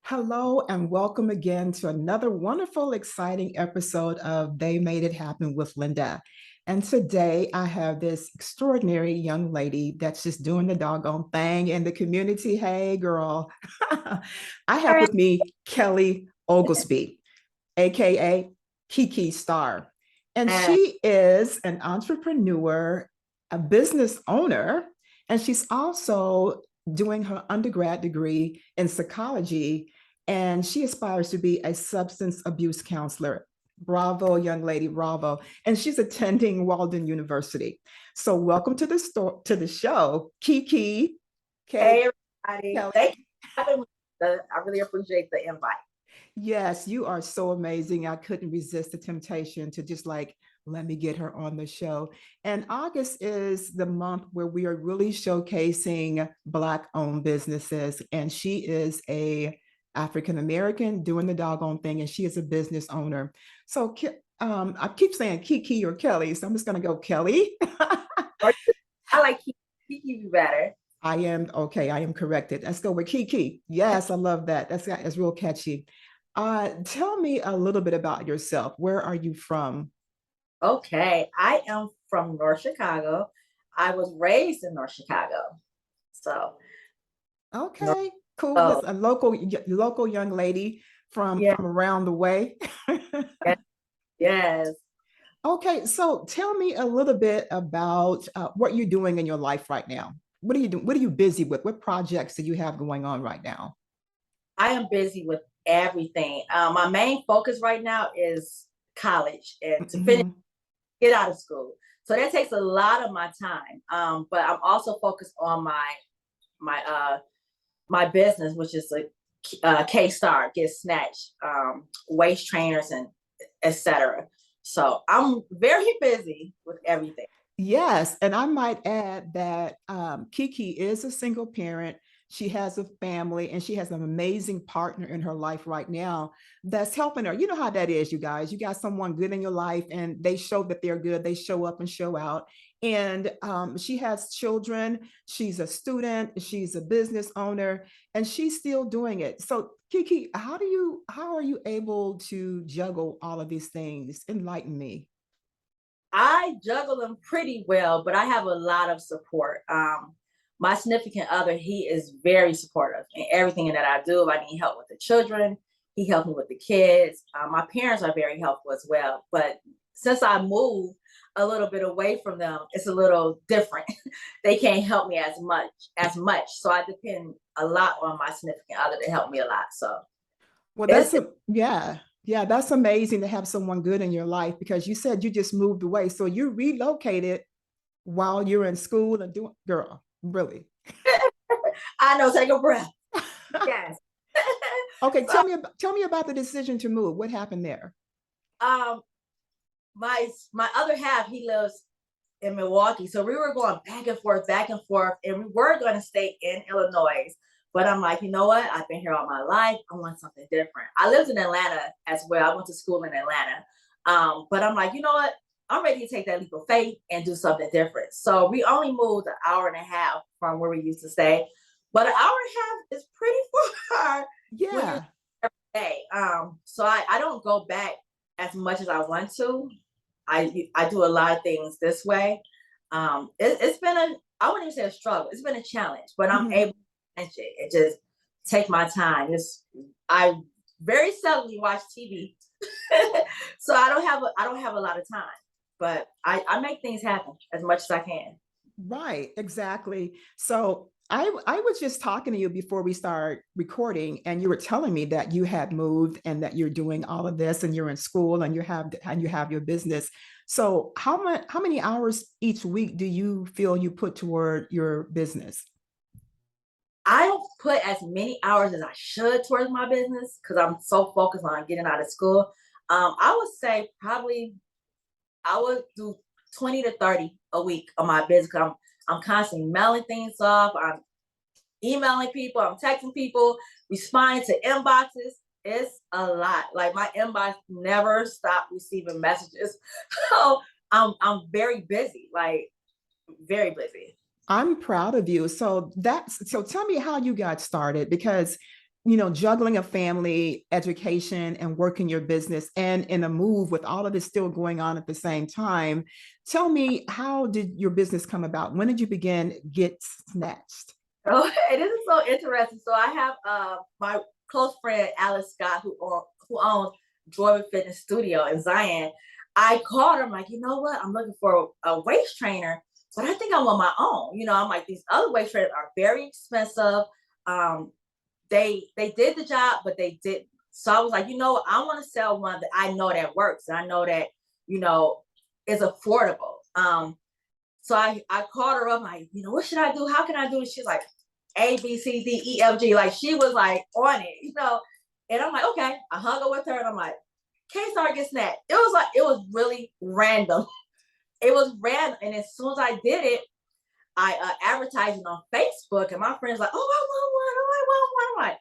Hello and welcome again to another wonderful, exciting episode of They Made It Happen with Linda. And today I have this extraordinary young lady that's just doing the doggone thing in the community. Hey, girl. I have Alright. with me Kelly Oglesby, AKA KeKe Starr. And Uh, she is an entrepreneur, a business owner, and she's also doing her undergrad degree in psychology. And she aspires to be a substance abuse counselor. Bravo, young lady, bravo. And she's attending Walden University. So welcome to the show, KeKe. hey Okay, everybody. Kelly. Thank you for having me. I really appreciate the invite. Yes, you are so amazing. I couldn't resist the temptation to just let me get her on the show. And August is the month where we are really showcasing Black-owned businesses. And she is a African American doing the doggone thing, and she is a business owner. So I keep saying KeKe or Kelly, so I'm just going to go Kelly. I like Kiki better. I am okay. I am corrected. Let's go with KeKe. Yes, I love that. That's real catchy. Tell me a little bit about yourself. Where are you from? Okay, I am from North Chicago. I was raised in North Chicago. So, North, Okay, cool. oh, Listen, a local young lady from yeah, around the way. yes, yes. Okay, so tell me a little bit about what you're doing in your life right now. What are you doing? What are you busy with? What projects do you have going on right now? I am busy with everything. My main focus right now is college and to finish, Mhm. get out of school. So that takes a lot of my time. But I'm also focused on my my business, which is a KeKe Star, get snatched, waist trainers and etc. So I'm very busy with everything. Yes, and I might add that KeKe is a single parent. She has a family and she has an amazing partner in her life right now that's helping her. You know how that is, you guys. You got someone good in your life and they show that they're good. They show up and show out. And she has children. She's a student. She's a business owner, and she's still doing it. So, KeKe, how are you able to juggle all of these things? Enlighten me. I juggle them pretty well, but I have a lot of support. My significant other, he is very supportive in everything that I do. If I need help with the children, he helps me with the kids. My parents are very helpful as well. But since I moved a little bit away from them, it's a little different. They can't help me as much. So I depend a lot on my significant other to help me a lot. So Well, it's yeah, that's amazing to have someone good in your life because you said you just moved away. So you relocated while you're in school and doing, girl, really. I know, take a breath. Yes. Okay, So tell me about the decision to move. What happened there? um my other half, he lives in Milwaukee. So we were going back and forth, and we were going to stay in Illinois. But I'm like, you know what? I've been here all my life. I want something different. I lived in Atlanta as well. I went to school in Atlanta. But I'm like, you know what? I'm ready to take that leap of faith and do something different. So we only moved an hour and a half from where we used to stay. But an hour and a half is pretty far when you're Yeah, every day. So I don't go back as much as I want to. I do a lot of things this way. It's been I wouldn't even say a struggle. It's been a challenge, but I'm mhm. able to manage it and just take my time. Just I very seldomly watch TV, so I don't have a lot of time, but I make things happen as much as I can. Right, exactly. So I was just talking to you before we start recording, and you were telling me that you had moved and that you're doing all of this, and you're in school, and you have your business. So how many hours each week do you feel you put toward your business? I don't put as many hours as I should towards my business because I'm so focused on getting out of school. I would say probably I would do 20 to 30 a week on my business. I'm constantly mailing things off. I'm emailing people. I'm texting people, responding to inboxes. It's a lot. Like my inbox never stop receiving messages. So I'm very busy, like very busy. I'm proud of you. So tell me how you got started because juggling a family, education, and working your business, and in a move with all of this still going on at the same time. Tell me, how did your business come about? When did you begin Get Snatched? Oh, this is so interesting. So I have my close friend Alice Scott, who owns Jordan Fitness Studio in Zion. I called her. I'm like, you know what? I'm looking for a waist trainer, but I think I want my own. I'm like, these other waist trainers are very expensive. Um, they did the job, but they didn't. So I was like, I want to sell one that I know that works, and I know that you know is affordable. So I called her up, like, what should I do? How can I do it? She's like, A, B, C, D, E, F, G. Like, she was like on it. And I'm like, okay. I hung up with her and I'm like, KeKe Starr gets Snatched. It was really random. It was random. And as soon as I did it, I advertised it on Facebook, and my friends like, oh, I want one. Oh, I want one. I'm like,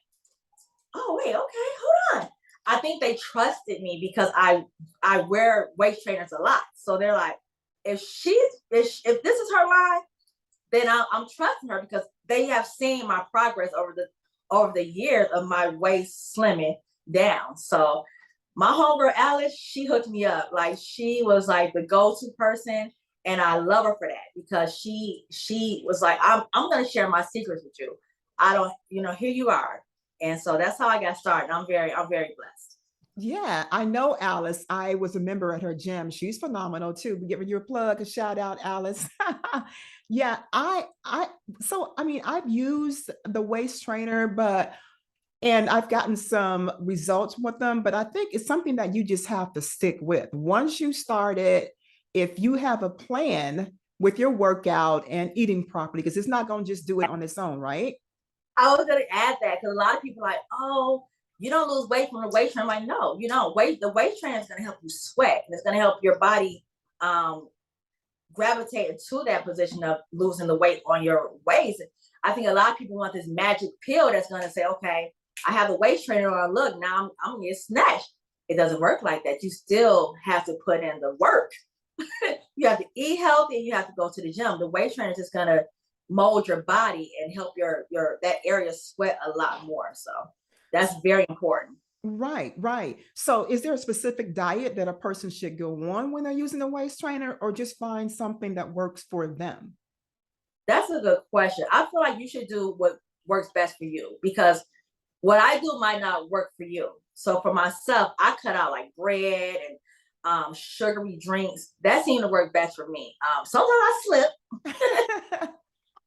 oh, wait, okay, hold on. I think they trusted me because I wear waist trainers a lot. So they're like, if this is her line, then I'm trusting her because they have seen my progress over the years of my waist slimming down. So my homegirl Alice, she hooked me up. Like, she was like the go-to person, and I love her for that because she was like, I'm gonna share my secrets with you. I don't, here you are. And so that's how I got started. I'm very blessed. Yeah, I know Alice. I was a member at her gym. She's phenomenal too. We giving you a plug, a shout out, Alice. Yeah, so I mean, I've used the waist trainer, and I've gotten some results with them, but I think it's something that you just have to stick with. Once you start it, if you have a plan with your workout and eating properly, because it's not going to just do it on its own, right? I was gonna add that because a lot of people are like, oh, you don't lose weight from the weight trainer. I'm like, no, you don't. The weight trainer is gonna help you sweat, and it's gonna help your body um, gravitate into that position of losing the weight on your waist. I think a lot of people want this magic pill that's gonna say, okay, I have a waist trainer on. Look, now I'm gonna get snatched. It doesn't work like that. You still have to put in the work. You have to eat healthy, and you have to go to the gym. The weight trainer is just gonna mold your body and help your that area sweat a lot more. So that's very important. Right, right. So, is there a specific diet that a person should go on when they're using a waist trainer, or just find something that works for them? That's a good question. I feel like you should do what works best for you because what I do might not work for you. So for myself, I cut out like bread and sugary drinks. That seemed to work best for me. Sometimes I slip.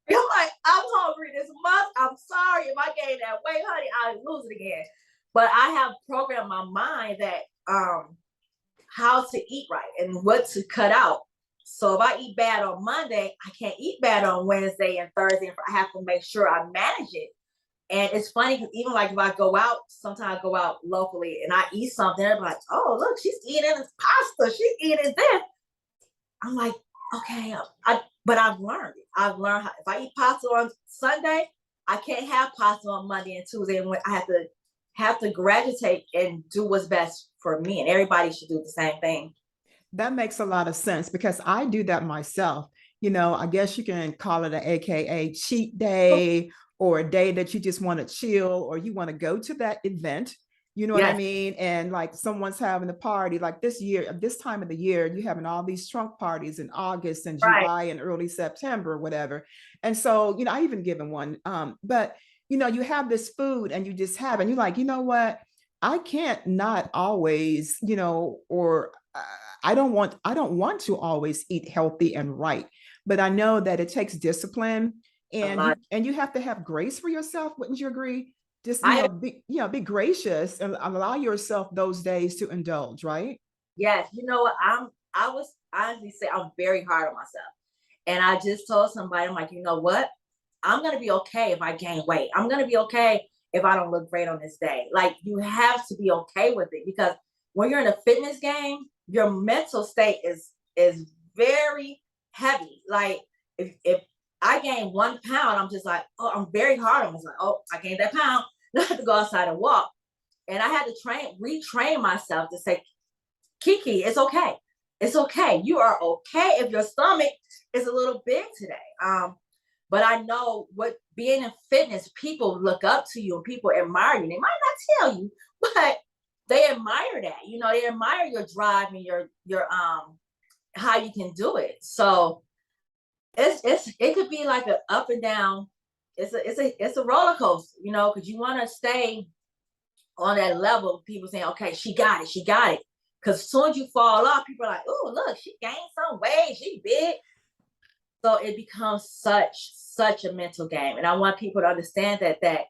I'm like, I'm hungry this month. I'm sorry if I gain that weight, honey, I'll lose it again. But I have programmed my mind that how to eat right and what to cut out. So if I eat bad on Monday, I can't eat bad on Wednesday and Thursday. I have to make sure I manage it. And it's funny because even like if I go out, sometimes I go out locally and I eat something, I'm like, oh, look, she's eating this pasta, she's eating this. I'm like, okay, but I've learned it. I've learned how if I eat pasta on Sunday, I can't have pasta on Monday and Tuesday, and when I have to graduate and do what's best for me. And everybody should do the same thing. That makes a lot of sense because I do that myself. I guess you can call it a AKA cheat day, or a day that you just want to chill, or you want to go to that event. You know what I Yes, mean? And like someone's having a party, like this year, this time of the year, you're having all these trunk parties in August and right. July and early September, or whatever. And so, I even given one. But you have this food and you just have, and you're like, you know what? I can't not always, or I don't want to always eat healthy and right, but I know that it takes discipline, A and you lot. and you have to have grace for yourself. Wouldn't you agree? Just I be gracious and allow yourself those days to indulge, right? Yes, you know what? I was honestly say I'm very hard on myself. And I just told somebody, I'm like, you know what? I'm gonna be okay if I gain weight. I'm gonna be okay if I don't look great on this day. Like, you have to be okay with it because when you're in a fitness game, your mental state is very heavy. Like, if I gain 1 pound, I'm just like, oh, I'm very hard on myself. Oh, I gained that pound. Now I have to go outside and walk. And I had to retrain myself to say, KeKe, it's okay. It's okay. You are okay if your stomach is a little big today. But I know what being in fitness, people look up to you and people admire you. They might not tell you, but they admire that. You know, they admire your drive and your how you can do it. So it could be like an up and down. It's a roller coaster, you know, because you want to stay on that level. People saying, okay, she got it, she got it. Because as soon as you fall off, people are like, oh, look, she gained some weight, she big. So it becomes such a mental game. And I want people to understand that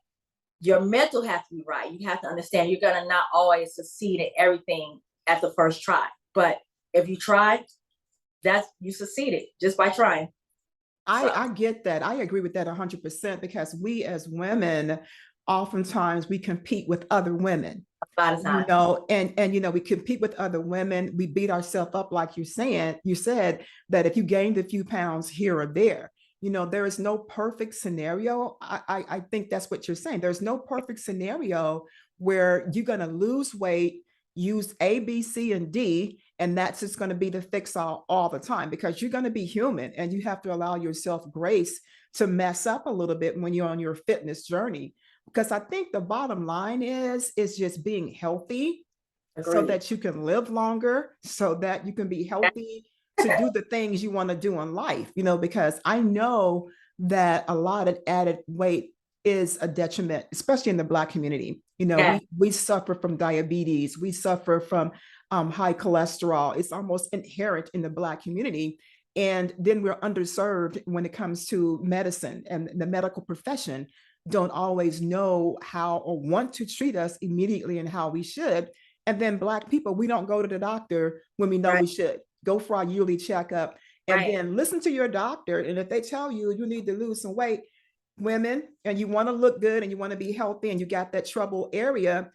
your mental has to be right. You have to understand you're gonna not always succeed in everything at the first try. But if you try, that's you succeeded just by trying. So I get that. I agree with that 100% because we as women, oftentimes we compete with other women, a lot of times. and we compete with other women. We beat ourselves up, like you said that if you gained a few pounds here or there, there is no perfect scenario. I think that's what you're saying. There's no perfect scenario where you're going to lose weight, use A, B, C, and D, and that's just going to be the fix all the time, because you're going to be human and you have to allow yourself grace to mess up a little bit when you're on your fitness journey. Because I think the bottom line is just being healthy so Agreed. that you can live longer, so that you can be healthy to do the things you want to do in life, because I know that a lot of added weight is a detriment, especially in the Black community. Yeah, We suffer from diabetes, we suffer from high cholesterol. It's almost inherent in the Black community. And then we're underserved when it comes to medicine, and the medical profession don't always know how or want to treat us immediately and how we should. And then Black people, we don't go to the doctor when we know right, we should. Go for our yearly checkup and right. then listen to your doctor. And if they tell you need to lose some weight, women, and you want to look good and you want to be healthy and you got that trouble area,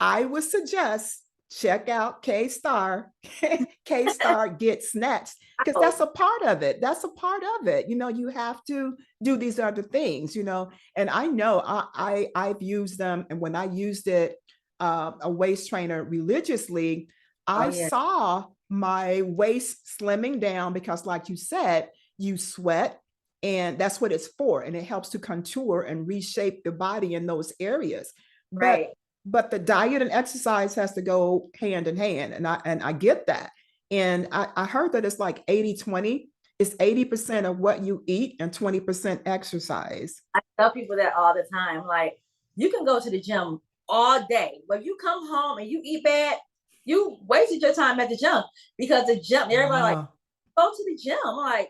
I would suggest check out KeKe Starr. KeKe Starr Get Snatched, because Oh, that's a part of it. That's a part of it. You have to do these other things. And I know I've used them, and when I used it, a waist trainer religiously, oh I yeah, saw my waist slimming down because, like you said, you sweat, and that's what it's for, and it helps to contour and reshape the body in those areas. right. But the diet and exercise has to go hand in hand, and I get that. And I heard that it's like 80-20. It's 80% of what you eat and 20% exercise. I tell people that all the time. Like, you can go to the gym all day, but you come home and you eat bad, you wasted your time at the gym because the gym, everybody like, Wow. go to the gym. I'm like,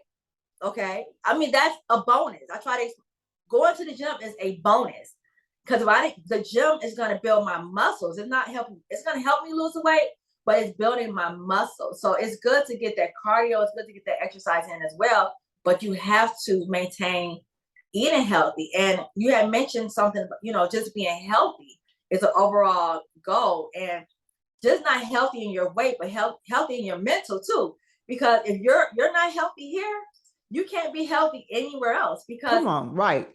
okay. I mean, that's a bonus. I try to going to the gym is a bonus because if I the gym is going to build my muscles. It's not helping. It's going to help me lose the weight, but it's building my muscles. So it's good to get that cardio. It's good to get that exercise in as well. But you have to maintain eating healthy. And you had mentioned something, just being healthy is an overall goal. And just not healthy in your weight, but healthy in your mental too. Because if you're not healthy here, you can't be healthy anywhere else. Because Come on, right.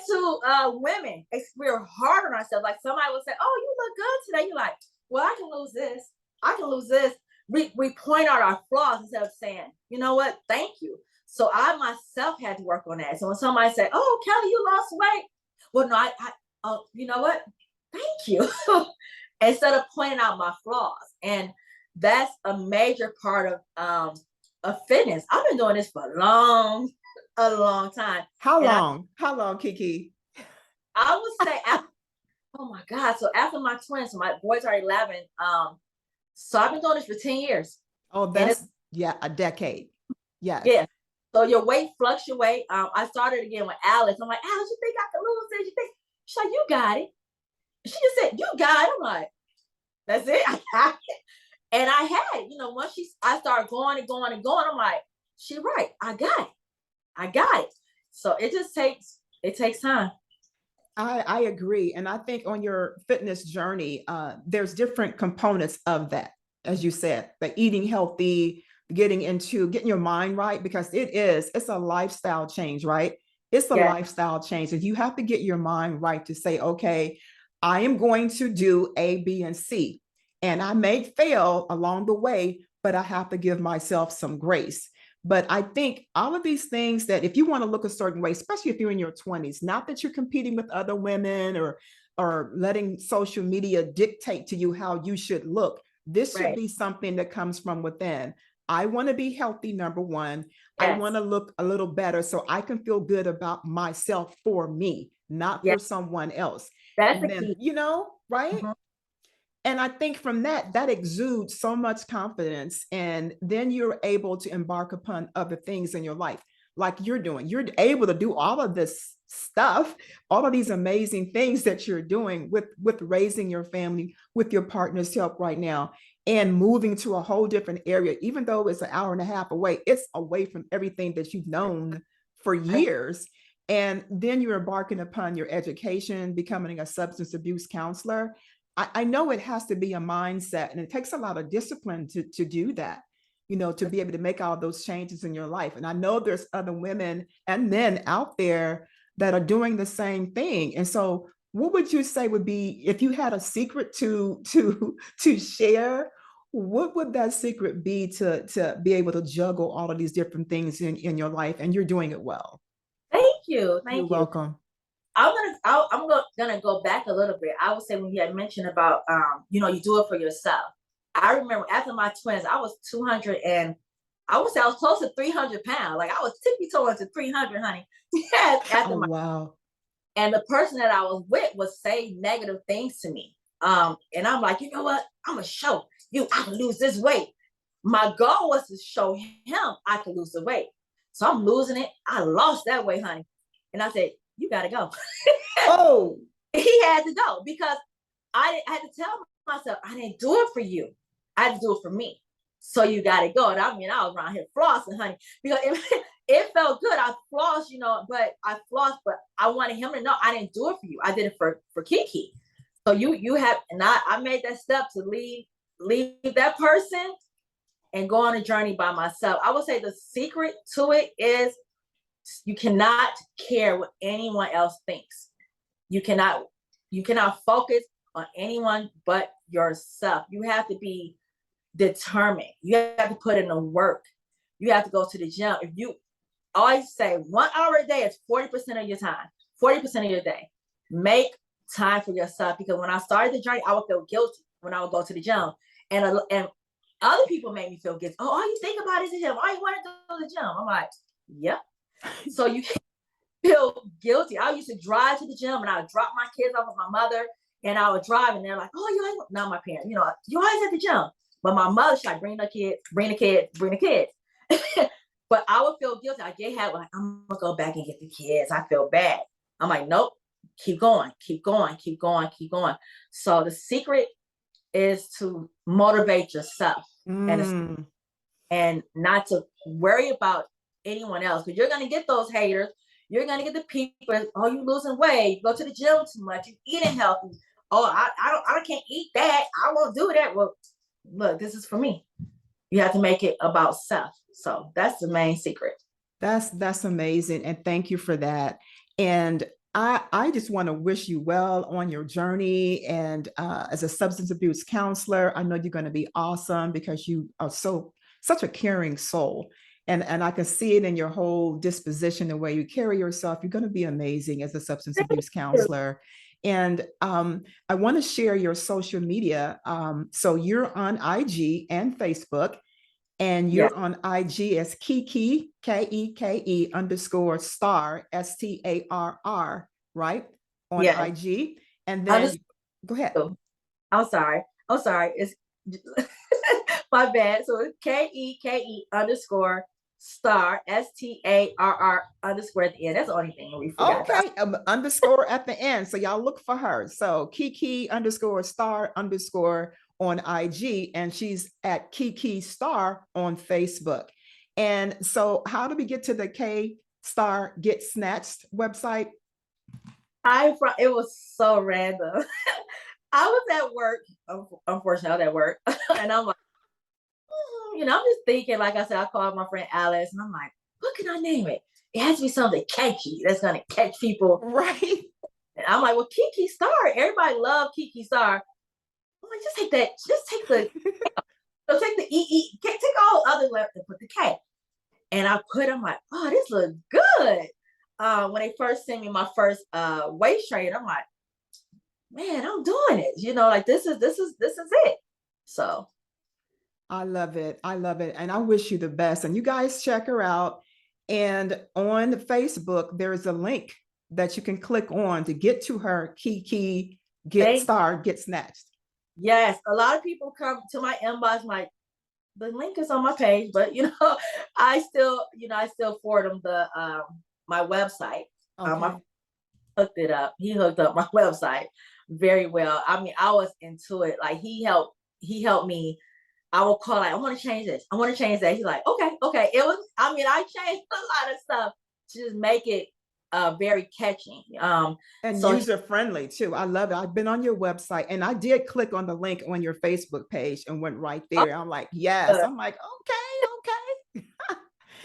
to women, we're hard on ourselves. Like somebody will say, "Oh, you look good today." You're like, "Well, I can lose this. I can lose this." We point out our flaws instead of saying, "You know what? Thank you." So I myself had to work on that. So when somebody say, "Oh, Kelly, you lost weight," well, no, oh, you know what? Thank you. Instead of pointing out my flaws, and that's a major part of fitness. I've been doing this for a long time, How and long? How long, KeKe? I would say after, oh my God. So after my twins, so my boys are 11. So I've been doing this for 10 years. Oh, And it's that's, yeah, a decade. Yes. yeah. So your weight fluctuate. I started again with Alice. I'm like, Alice, you think I can lose this? You think she's like, you got it. She just said, you got it. I'm like, that's it. I got it. And I had it. Once I started going and going and going, I'm like, she right. I got it. I got it. So it takes time. I agree. And I think on your fitness journey, there's different components of that, as you said, the eating healthy, getting your mind right, because it's a lifestyle change, right? It's a Yeah. lifestyle change. And you have to get your mind right to say, okay, I am going to do A, B, and C. And I may fail along the way, but I have to give myself some grace. But I think all of these things that if you want to look a certain way, especially if you're in your 20s, not that you're competing with other women or letting social media dictate to you how you should look. This should Right. be something that comes from within. I want to be healthy, number one. I want Yes. to look a little better so I can feel good about myself for me, not Yes. for someone else. That's And the then, key. right? Mhm. And I think from that exudes so much confidence. And then you're able to embark upon other things in your life, like you're doing. You're able to do all of this stuff, all of these amazing things that you're doing with raising your family, with your partner's help right now, and moving to a whole different area. Even though it's an hour and a half away, it's away from everything that you've known for years. And then you're embarking upon your education, becoming a substance abuse counselor. I know it has to be a mindset, and it takes a lot of discipline to do that, to be able to make all those changes in your life. And I know there's other women and men out there that are doing the same thing. And so what would you say would be, if you had a secret to share, what would that secret be to be able to juggle all of these different things in your life, and you're doing it well? Thank you. You're Thank you. welcome. I'm gonna go back a little bit. I would say when you had mentioned about you do it for yourself. I remember after my twins, I was 200 and I would say I was close to 300 pounds. Like I was tippy toeing to 300, honey. Yes, Oh, after my wow. and the person that I was with would say negative things to me. And I'm like, you know what? I'm gonna show you I can lose this weight. My goal was to show him I could lose the weight. So I'm losing it. I lost that weight, honey. And I said, you gotta go. Oh, He had to go because I had to tell myself I didn't do it for you. I had to do it for me. So you got to go. And I mean, I was around here flossing, honey, because it felt good. I flossed, but I flossed, but I wanted him to know I didn't do it for you. I did it for KeKe. So you have, and I made that step to leave that person and go on a journey by myself. I would say the secret to it is you cannot care what anyone else thinks. You cannot focus on anyone but yourself. You have to be determined. You have to put in the work. You have to go to the gym. If you always say 1 hour a day is 40% of your time, 40% of your day. Make time for yourself, because when I started the journey, I would feel guilty when I would go to the gym. And other people made me feel guilty. Oh, all you think about is the gym. All you want to do is the gym. I'm like, yep. So you feel guilty. I used to drive to the gym and I would drop my kids off with my mother, and I would drive and they're like, oh, you always, not my parents, you always at the gym. But my mother, she's like, bring the kids, bring the kids, bring the kids. But I would feel guilty. I get had like, I'm gonna go back and get the kids. I feel bad. I'm like, nope, keep going, keep going, keep going, keep going. So the secret is to motivate yourself mm. and not to worry about anyone else, because you're gonna get those haters. You're gonna get the people. Oh, you losing weight? You go to the gym too much. You eating healthy. Oh, I can't eat that. I won't do that. Well, look, this is for me. You have to make it about self. So that's the main secret. That's amazing, and thank you for that. And I just want to wish you well on your journey. And as a substance abuse counselor, I know you're going to be awesome because you are such a caring soul. And I can see it in your whole disposition, the way you carry yourself. You're going to be amazing as a substance abuse counselor. And I want to share your social media. So you're on IG and Facebook, and Yes, you're on IG as KeKe, KeKe underscore Star, Starr, right? On yes. IG. And I'm then just. go ahead. I'm sorry. I'm sorry. It's my bad. So it's KeKe underscore Star, Starr underscore at the end. That's the only thing we forgot. Okay, underscore at the end. So y'all look for her. So KeKe underscore Star underscore on IG, and she's at KeKe Star on Facebook. And so, how do we get to the K Star Get Snatched website? It was so random. I was at work. Unfortunately, I was at work, and I'm like, I'm just thinking. Like I said, I called my friend Alice, and I'm like, what can I name it? It has to be something catchy that's gonna catch people. Right. And I'm like, well, KeKe Star. Everybody love KeKe Star. I'm like, just take that. Just take the. So take the take all other letters and put the K. And I put, I'm like, oh, this looks good. When they first sent me my first waist train, I'm like, man, I'm doing it. You know, like this is it. So I love it. I love it. And I wish you the best. And you guys check her out. And on Facebook, there's a link that you can click on to get to her KeKe Get thank Star, Get Snatched. yes, a lot of people come to my inbox like the link is on my page, but you know, I still forward them the my website. I Okay. hooked it up. He hooked up my website very well. I mean, I was into it. Like he helped me. I will call like, I want to change this. I want to change that. He's like, okay, okay. It was, I mean, I changed a lot of stuff to just make it very catchy. And So user friendly too. I love it. I've been on your website and I did click on the link on your Facebook page and went right oh, there. I'm like, yes. good, I'm like, okay, okay.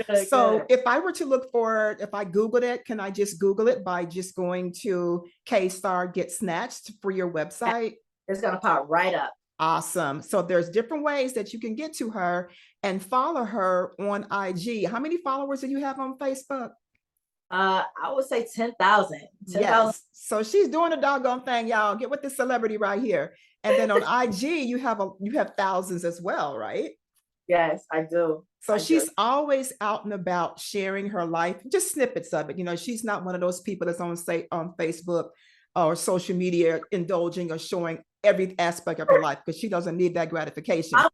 good, So good. if I were to look for, if I Googled it, can I just Google it by just going to KeKe Star Get Snatched for your website? It's gonna pop right up. Awesome. So there's different ways that you can get to her and follow her on IG. How many followers do you have on Facebook? I would say 10,000. 10,000. Yes. So she's doing a doggone thing, y'all. Get with this celebrity right here. And then on IG, you have thousands as well, right? Yes, I do. So I do. she's always out and about sharing her life, just snippets of it. You know, she's not one of those people that's on say on Facebook or social media indulging or showing every aspect of her life because she doesn't need that gratification. I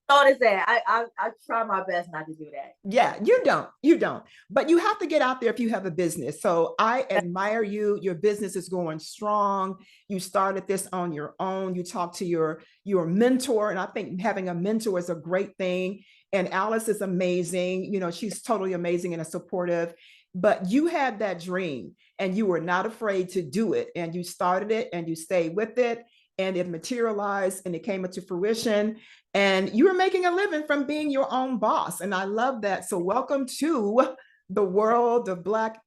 notice that. I try my best not to do that. Yeah, you don't, but you have to get out there if you have a business. So I admire you. Your business is going strong. You started this on your own. You talk to your mentor, and I think having a mentor is a great thing. And Alice is amazing. You know, she's totally amazing and a supportive. But you had that dream, and you were not afraid to do it, and you started it, and you stayed with it, and it materialized, and it came into fruition, and you were making a living from being your own boss, and I love that. So welcome to the world of black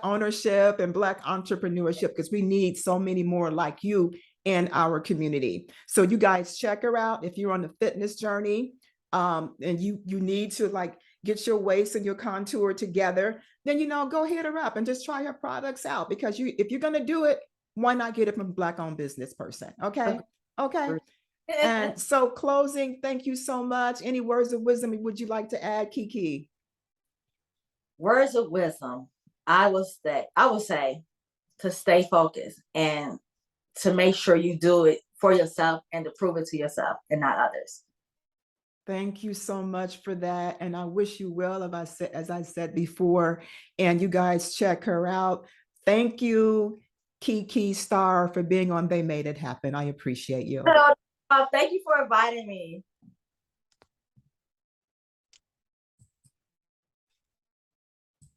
ownership and black entrepreneurship, because we need so many more like you in our community. So you guys check her out if you're on the fitness journey, and you need to like get your waist and your contour together, then go hit her up and just try her products out, because if you're going to do it, why not get it from a black owned business person? Okay. Okay. And so closing, thank you so much. Any words of wisdom would you like to add, KeKe? Words of wisdom. I would say to stay focused and to make sure you do it for yourself and to prove it to yourself and not others. Thank you so much for that. And I wish you well, as I said before, and you guys check her out. Thank you, KeKe Starr, for being on They Made It Happen. I appreciate you. Thank you for inviting me.